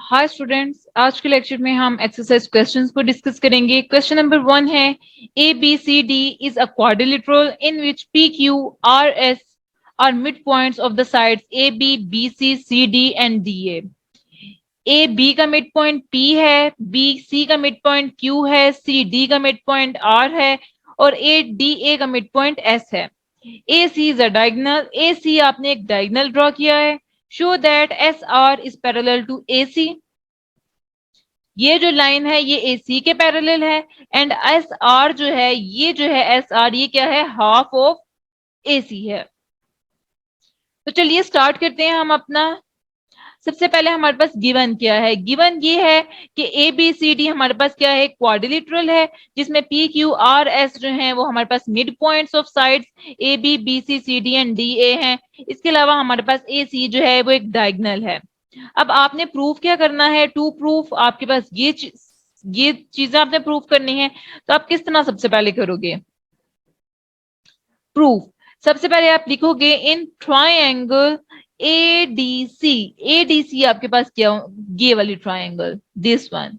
Hi students, आज के lecture में हम एक्सरसाइज क्वेश्चंस को डिस्कस करेंगे। क्वेश्चन नंबर 1 है A B C D is a quadrilateral in which P Q R S are mid points of the sides A B B C C D and D A B का mid point P है, B C का mid point Q है, C D का mid point R है और A D A का mid point S है। ए सी is a diagonal, ए सी आपने एक डायगोनल ड्रॉ किया है। Show that S R is parallel to A C, ये जो लाइन है ये ए सी के पैरेलल है एंड एस आर जो है ये जो है एस आर ये क्या है, हाफ ऑफ ए सी है। तो चलिए स्टार्ट करते हैं हम अपना। सबसे पहले हमारे पास गिवन क्या है, गिवन ये है कि ए बी सी डी हमारे पास क्या है, क्वाड्रिलेटरल है जिसमें पी क्यू आर एस जो है वो हमारे पास mid points of sides A B B C C D and D A हैं। इसके अलावा हमारे पास ए सी जो है वो एक डायगोनल है। अब आपने प्रूफ क्या करना है, टू प्रूफ आपके पास ये चीजें आपने प्रूफ करनी है। तो आप किस तरह सबसे पहले करोगे प्रूफ? सबसे पहले आप लिखोगे इन ट्राइंगल एडीसी, एडीसी आपके पास क्या, ये वाली ट्राइंगल, दिस वन,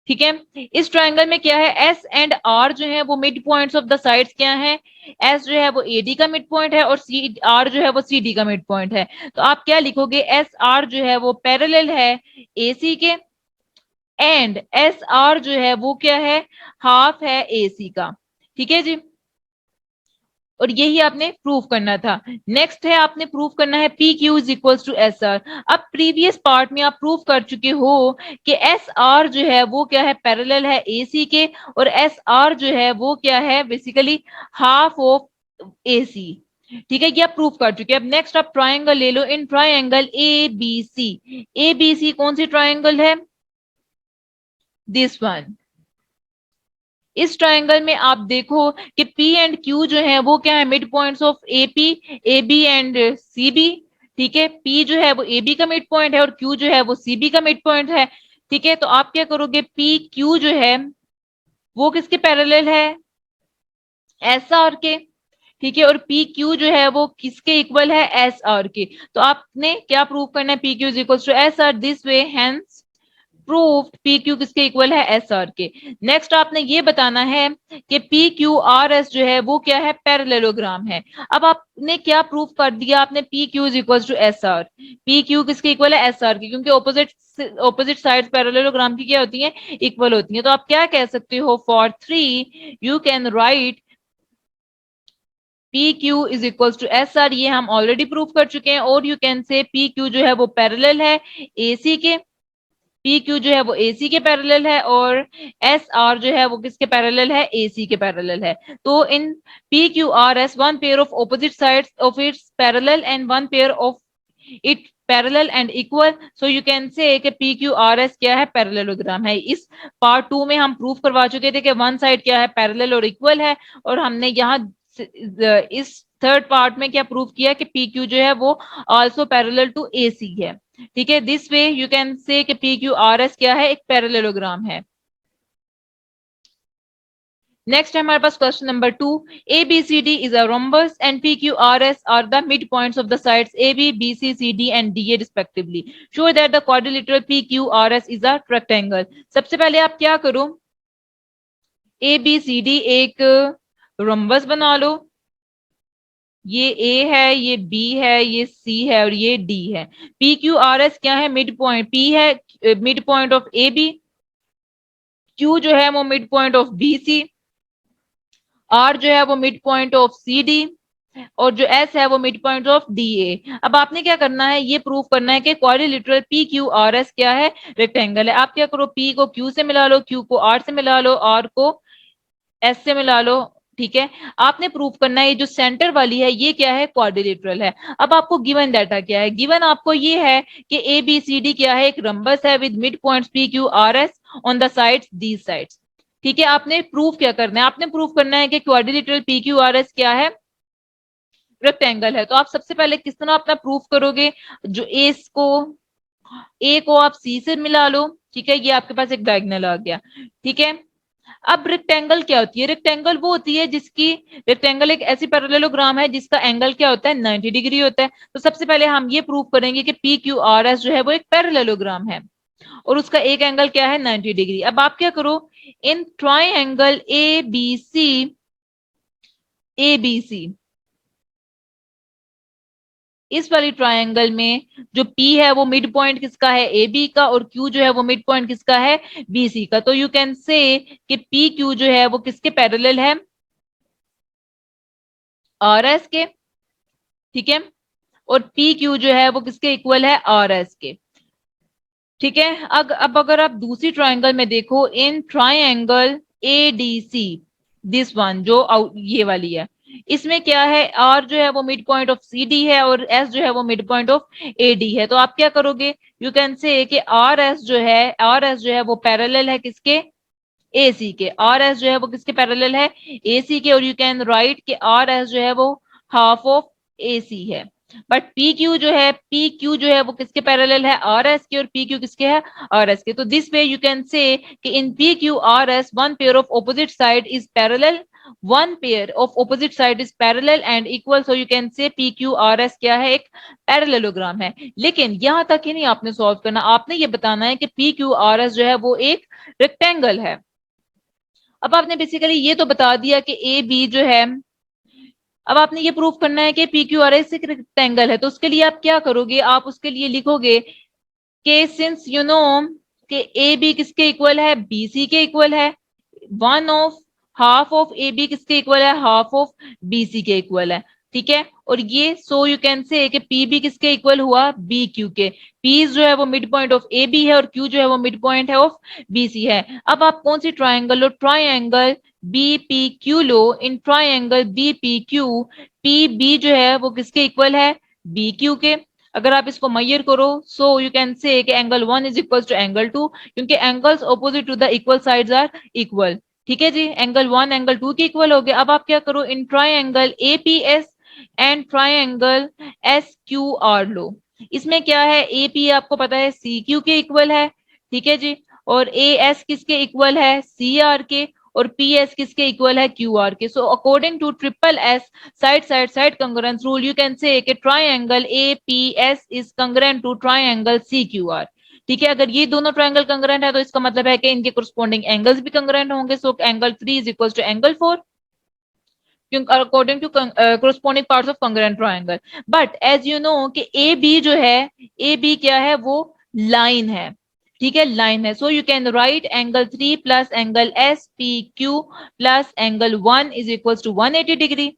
ठीक है। इस ट्राइंगल में क्या है, एस एंड आर जो है वो mid points of the sides क्या है, एस जो है वो एडी का मिड पॉइंट है और सी आर जो है वो सी डी का मिड पॉइंट है। तो आप क्या लिखोगे, एस आर जो है वो पैरेलल है ए सी के एंड एस आर जो है वो क्या है, हाफ है ए सी का, ठीक है जी। और यही आपने प्रूव करना था। नेक्स्ट है आपने प्रूव करना है P Q is equal to S R. अब प्रीवियस पार्ट में आप प्रूव कर चुके हो कि एस आर जो है वो क्या है, पैरेलल है ए सी के और एस आर जो है वो क्या है, बेसिकली हाफ ऑफ ए सी, ठीक है। ये आप प्रूव कर चुके हैं। अब नेक्स्ट आप ट्राइंगल ले लो, in triangle A B C, A B C कौन सी ट्राइंगल है, दिस वन। इस ट्रायंगल में आप देखो कि P एंड Q जो है वो क्या है, mid points of AP, AB and CB, ठीक है। P जो है वो AB का मिड पॉइंट है और Q जो है वो CB का मिड पॉइंट है, ठीक है। तो आप क्या करोगे, PQ जो है वो किसके पैरेलल है, SR के, ठीक है। और PQ जो है वो किसके इक्वल है, SR के। तो आपने क्या प्रूव करना है, PQ is equal to SR, this way hence proved P Q किसके इक्वल है, एस आर के। नेक्स्ट आपने ये बताना है कि पी क्यू आर एस जो है वो क्या है, पैरेललोग्राम है। अब आपने क्या प्रूव कर दिया, आपने P Q is equal to S R, P Q किसके इक्वल है, एस आर के, क्योंकि ऑपोजिट साइड्स पैरेललोग्राम की क्या होती है, इक्वल होती है। तो आप क्या कह सकते हो, for 3 you can write P Q is equal to S R, ये हम ऑलरेडी प्रूव कर चुके हैं। और you can say P Q जो है वो पैरेलल है ए सी के, पी क्यू जो है वो ए सी के पैरेलल है और एस आर जो है वो किसके पैरेलल है, ए सी के पैरेलल है। तो in P Q R S one pair of opposite sides of its parallel and one pair of it parallel and equal, so you can say कि पी क्यू आर एस क्या है, parallelogram है। इस part 2 में हम proof करवा चुके थे कि वन साइड क्या है, पैरेलल और इक्वल है। और हमने यहाँ इस थर्ड पार्ट में क्या प्रूफ किया कि पी क्यू जो है वो आल्सो पैरेलल टू ए सी है, ठीक है। This way you can say कि पी क्यू आर एस क्या है, एक पैरेललोग्राम है। नेक्स्ट है हमारे पास question number 2, A B C D is a rhombus and P Q R S are the mid points of the sides A B B C C D and D A respectively. Show that the quadrilateral P Q R S is a rectangle. सबसे पहले आप क्या करो, A B C D एक rhombus बना लो, ये ए है, ये बी है, ये सी है और ये डी है। पी क्यू आर एस क्या है, मिड पॉइंट, पी है mid point of A B, Q जो है वो mid point of B C, R जो है वो mid point of C D और जो एस है वो mid point of D A. अब आपने क्या करना है, ये प्रूव करना है कि quadrilateral P Q R S क्या है, रेक्टेंगल है। आप क्या करो, पी को क्यू से मिला लो, क्यू को आर से मिला लो, आर को एस से मिला लो, ठीक है। आपने प्रूव करना है ये जो सेंटर वाली है ये क्या है, क्वाड्रिलेटरल है। अब आपको गिवन डाटा क्या है, गिवन आपको ये है कि ए बी सी डी क्या है, एक रंबस है with mid points P Q R S on the sides these sides, ठीक है। आपने प्रूव क्या करना है, आपने प्रूव करना है कि quadrilateral P Q R S क्या है, रेक्टेंगल है। तो आप सबसे पहले किस तरह अपना प्रूफ करोगे, जो ए को आप सी से मिला लो, ठीक है। ये आपके पास एक डायगोनल आ गया, ठीक है। अब रेक्टेंगल क्या होती है? रेक्टेंगल वो होती है जिसकी, रेक्टेंगल एक ऐसी पैरेललोग्राम है जिसका एंगल क्या होता है? 90 डिग्री होता है। तो सबसे पहले हम ये प्रूव करेंगे कि पी क्यू आर एस जो है वो एक पैरेललोग्राम है और उसका एक एंगल क्या है? 90 डिग्री। अब आप क्या करो, इन ट्राइंगल ए बी सी, इस वाली ट्रायंगल में जो P है वो मिड पॉइंट किसका है? ए बी का, और Q जो है वो मिड पॉइंट किसका है? बी सी का। तो यू कैन से कि पी क्यू जो है वो किसके पैरेलल है? आर एस के। ठीक है, और पी क्यू जो है वो किसके इक्वल है? आर एस के। ठीक है, अब अगर आप दूसरी ट्रायंगल में देखो, in triangle A D C, this one जो ये वाली है, इसमें क्या है? आर जो है वो mid point of C D है और एस जो है वो mid point of A D है। तो आप क्या करोगे? यू कैन से कि आर एस जो है वो पैरेलल है किसके? ए सी के। आर एस जो है वो किसके पैरेलल है? ए सी के। और यू कैन राइट कि आर एस जो है वो हाफ ऑफ ए सी है। बट पी क्यू जो है वो किसके पैरेलल है? आर एस के। और पी क्यू किसके है? आर एस के। तो this way you can say कि in P Q R S one pair of opposite side is parallel, one pair of opposite side is parallel and equal. So you can say P Q R S क्या है? एक parallelogram है। लेकिन यहां तक ही नहीं आपने सॉल्व करना, आपने ये बताना है कि पी क्यू आर एस जो है वो एक रेक्टेंगल है। अब आपने बेसिकली ये तो बता दिया कि ए बी जो है, अब आपने ये प्रूफ करना है कि पी क्यू आर एस एक रेक्टेंगल है। तो उसके लिए आप क्या करोगे? आप उसके लिए लिखोगे कि सिंस यू नो कि ए बी किसके इक्वल है? बी सी के इक्वल है। One of half of A B किसके इक्वल है? हाफ ऑफ बी सी के इक्वल है। ठीक है, और ये सो यू कैन से कि पी बी किसके इक्वल हुआ? बी क्यू के। पी जो है वो mid point of A B है और क्यू जो है वो मिड पॉइंट है ऑफ बी सी है। अब आप कौन सी ट्राइंगल लो? ट्राइंगल बी पी क्यू लो। In triangle B P Q, P B जो है वो किसके इक्वल है? बी क्यू के। अगर आप इसको मैयर करो, सो यू कैन से कि angle one is equal to angle two, क्योंकि angles opposite to the equal sides are equal. ठीक है जी, एंगल वन एंगल टू के इक्वल हो गया। अब आप क्या करो? In triangle A P S and triangle S Q R लो। इसमें क्या है? ए पी आपको पता है सी क्यू के इक्वल है। ठीक है जी, और ए एस किसके इक्वल है? सी आर के। और पी एस किसके इक्वल है? क्यू आर के। So according to triple S side congruence rule, you can say कि triangle A P S is congruent to triangle C Q R. ठीक है, अगर ये दोनों ट्रायंगल कंग्रुएंट है तो इसका मतलब है कि इनके कोरस्पॉन्डिंग एंगल्स भी कंग्रुएंट होंगे। So angle 3 is equal to angle 4 according to corresponding parts of congruent triangle. But as you know कि ए बी जो है, ए बी क्या है? वो लाइन है। ठीक है, लाइन है। So you can write angle 3 plus angle S P Q plus angle 1 is equal to 180 degree,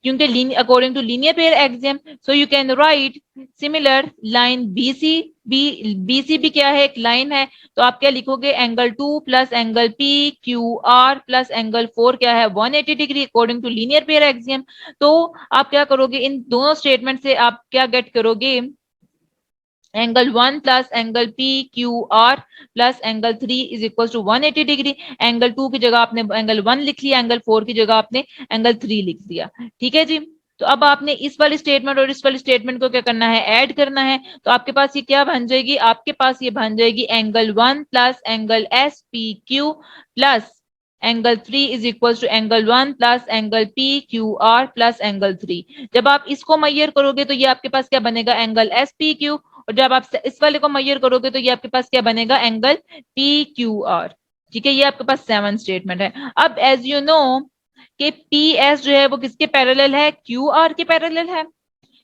क्योंकि according to linear pair axiom. So you can write similar line BC भी क्या है? एक लाइन है। तो आप क्या लिखोगे? Angle 2 plus angle P Q R plus angle 4 क्या है? 180 degree according to linear pair axiom. तो आप क्या करोगे? इन दोनों स्टेटमेंट से आप क्या गेट करोगे? Angle 1 plus angle P Q R plus angle 3 is equal to 180 degree. Angle 2 की जगह आपने एंगल 1 लिख लिया, एंगल 4 की जगह आपने एंगल 3 लिख दिया। ठीक है जी, तो अब आपने इस वाली स्टेटमेंट और इस वाली स्टेटमेंट को क्या करना है? ऐड करना है। तो आपके पास ये क्या बन जाएगी? आपके पास ये बन जाएगी angle 1 plus angle S P Q plus angle 3 is equal to angle 1 plus angle P Q R plus angle 3। जब आप इसको मैयर करोगे तो ये आपके पास क्या बनेगा? Angle S P Q. और जब आप इस वाले को मैयर करोगे तो ये आपके पास क्या बनेगा? Angle P Q R. ठीक है, ये आपके पास 7 स्टेटमेंट है। अब एज यू नो कि पी एस जो है वो किसके पैरेलल है? क्यू आर के पैरेलल है,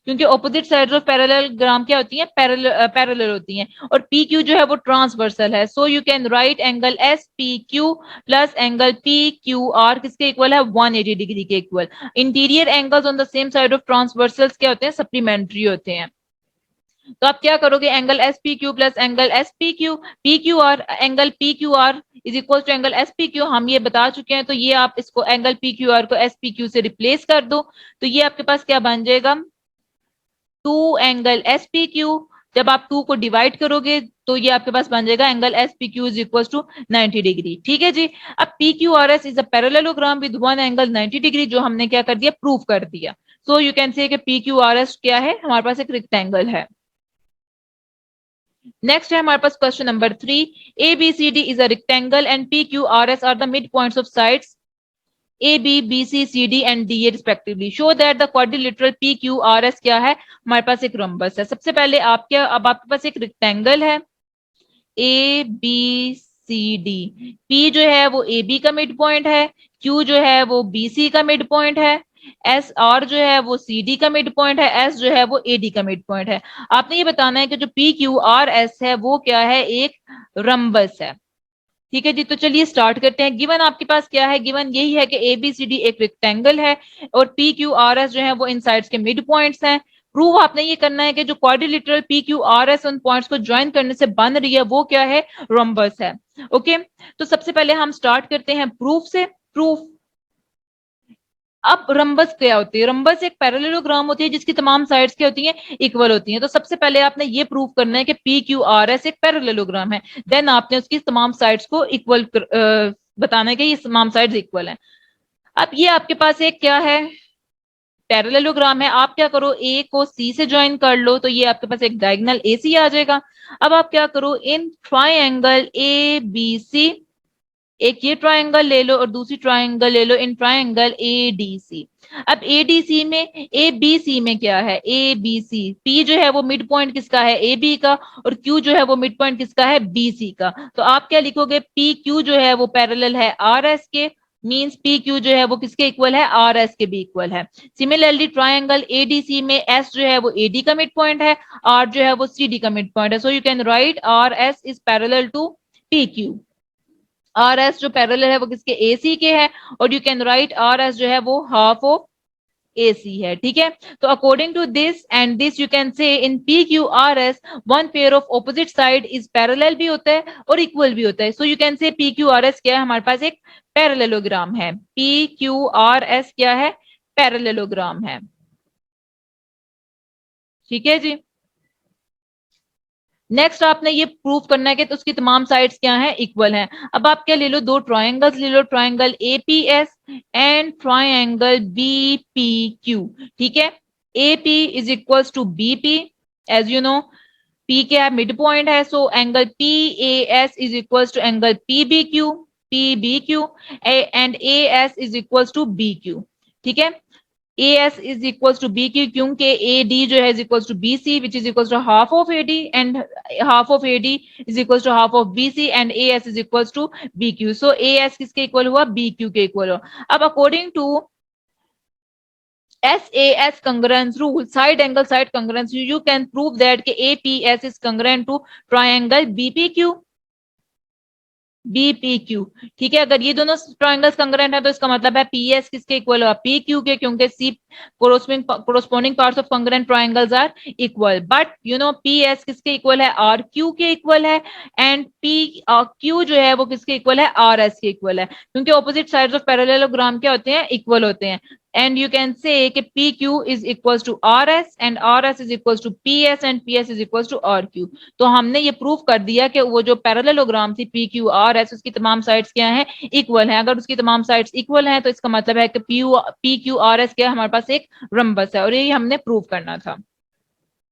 क्योंकि ऑपोजिट साइड्स ऑफ पैरेललोग्राम क्या होती हैं? पैरेलल होती हैं। और पी क्यू जो है वो ट्रांसवर्सल है। So you can write angle S P Q plus angle P Q R किसके इक्वल है? 180 डिग्री के equal. Interior angles on the same side of transversals क्या होते हैं? सप्लीमेंट्री होते हैं। तो आप क्या करोगे? Angle S P Q plus angle S P Q R, angle P Q R is equal to angle S P Q, हम ये बता चुके हैं। तो ये आप इसको एंगल पी क्यू आर को एस पी क्यू से रिप्लेस कर दो, तो ये आपके पास क्या बन जाएगा? 2 एंगल एस पी क्यू। जब आप 2 को डिवाइड करोगे तो ये आपके पास बन जाएगा angle S P Q is equal to 90 degree. ठीक है जी, अब P Q R S is a parallelogram with one angle 90 degree, जो हमने क्या कर दिया? प्रूव कर दिया। सो यू कैन से कि पी क्यू आर एस क्या है? हमारे पास एक रेक्टेंगल है। नेक्स्ट है हमारे पास question number 3, A B C D is a rectangle and P Q R S are the mid points of sides A B B C C D and D A respectively, show that the quadrilateral P Q R S क्या है, हमारे पास एक rhombus है। सबसे पहले आप क्या, अब आपके पास एक रेक्टेंगल है A B C D, P जो है वो ए बी का मिड पॉइंट है, क्यू जो है वो बी सी का मिड पॉइंट है, एस आर जो है वो सी डी का मिड पॉइंट है, एस जो है वो ए डी का मिड पॉइंट है। आपने ये बताना है कि जो पी क्यू आर एस है वो क्या है, एक रंबस है। ठीक है जी, तो चलिए स्टार्ट करते हैं। गिवन आपके पास क्या है, गिवन यही है कि ए बी सी डी एक रेक्टेंगल है और पी क्यू आर एस जो है वो इन साइड्स के मिड पॉइंट्स हैं। प्रूव आपने ये करना है कि जो quadrilateral P Q R S उन पॉइंट्स को ज्वाइन करने से बन रही है वो क्या है, रोम्बस है। ओके, तो सबसे पहले हम स्टार्ट करते हैं प्रूफ से। प्रूफ, अब रंबस क्या होती है, रंबस एक पैरेललोग्राम होती है जिसकी तमाम साइड्स क्या होती हैं, इक्वल होती हैं। तो सबसे पहले आपने ये प्रूव करना है कि पी क्यू आर एस एक पैरेललोग्राम है, देन आपने उसकी तमाम साइड्स को इक्वल बताना है कि ये तमाम साइड्स इक्वल हैं। अब ये आपके पास एक क्या है, पैरेललोग्राम है। आप क्या करो, ए को सी से ज्वाइन कर लो, तो ये आपके पास एक डायगोनल ए सी आ जाएगा। अब आप क्या करो, इन ट्राइंगल ए बी सी, एक ये ट्रायंगल ले लो और दूसरी ट्रायंगल ले लो इन ट्रायंगल ए डी सी। अब ए डी सी में, ए बी सी में क्या है, ए बी सी, पी जो है वो मिड पॉइंट किसका है, ए बी का, और क्यू जो है वो मिड पॉइंट किसका है, बी सी का। तो आप क्या लिखोगे, पी क्यू जो है वो पैरेलल है आर एस के, मींस पी क्यू जो है वो किसके इक्वल है, आर एस के भी इक्वल है। Similarly triangle A D C में एस जो है वो ए डी का मिड पॉइंट है, आर जो है वो सी डी का मिड पॉइंट है। So you can write R S is parallel to P Q. R S जो पैरेलल है वो किसके, ए सी के है, और you can write R S जो है वो हाफ ऑफ ए सी है। ठीक है, तो according to this and this you can say in P Q R S one pair of opposite side is parallel भी होता है और इक्वल भी होता है। So you can say P Q R S क्या है, हमारे पास एक पैरेललोग्राम है। पी क्यू आर एस क्या है, पैरेललोग्राम है। ठीक है जी, नेक्स्ट आपने ये प्रूव करना है कि तो उसकी तमाम साइड्स क्या हैं, इक्वल हैं। अब आप क्या ले लो, दो ट्रायंगल्स ले लो, triangle APS and triangle BPQ. ठीक है, AP is equals to BP, as you know P क्या है, मिड पॉइंट है, so angle P A S is equals to angle PBQ, PBQ and A S is equals to BQ. ठीक है, A S is equal to B Q, क्योंकि A D जो है is equal to B C which is equal to half of A D, and half of A D is equal to half of B C, and A S is equal to B Q. So A S किसके equal हुआ, B Q के equal हुआ। अब according to SAS congruence rule, side angle side congruence, you can prove that APS is congruent to triangle BPQ, BPQ। ठीक है, अगर ये दोनों ट्रायंगल्स कंग्रेंट है तो इसका मतलब है PS किसके इक्वल होगा, PQ के, क्योंकि C corresponding parts of congruent triangles are equal, but you know PS किसके इक्वल है, RQ के इक्वल है, एंड PQ जो है वो किसके इक्वल है, RS के इक्वल है, क्योंकि ऑपोजिट साइड्स ऑफ पैरेललोग्राम क्या होते हैं, इक्वल होते हैं। and you can say कि PQ is equals to RS and RS is equals to PS and PS is equals to RQ। तो हमने ये प्रूव कर दिया कि वो जो पैरेललोग्राम थी PQRS उसकी तमाम साइड्स क्या हैं, इक्वल हैं। अगर उसकी तमाम साइड्स इक्वल हैं तो इसका मतलब है कि PQRS क्या हमारे पास एक रंबस है, और ये हमने प्रूव करना था।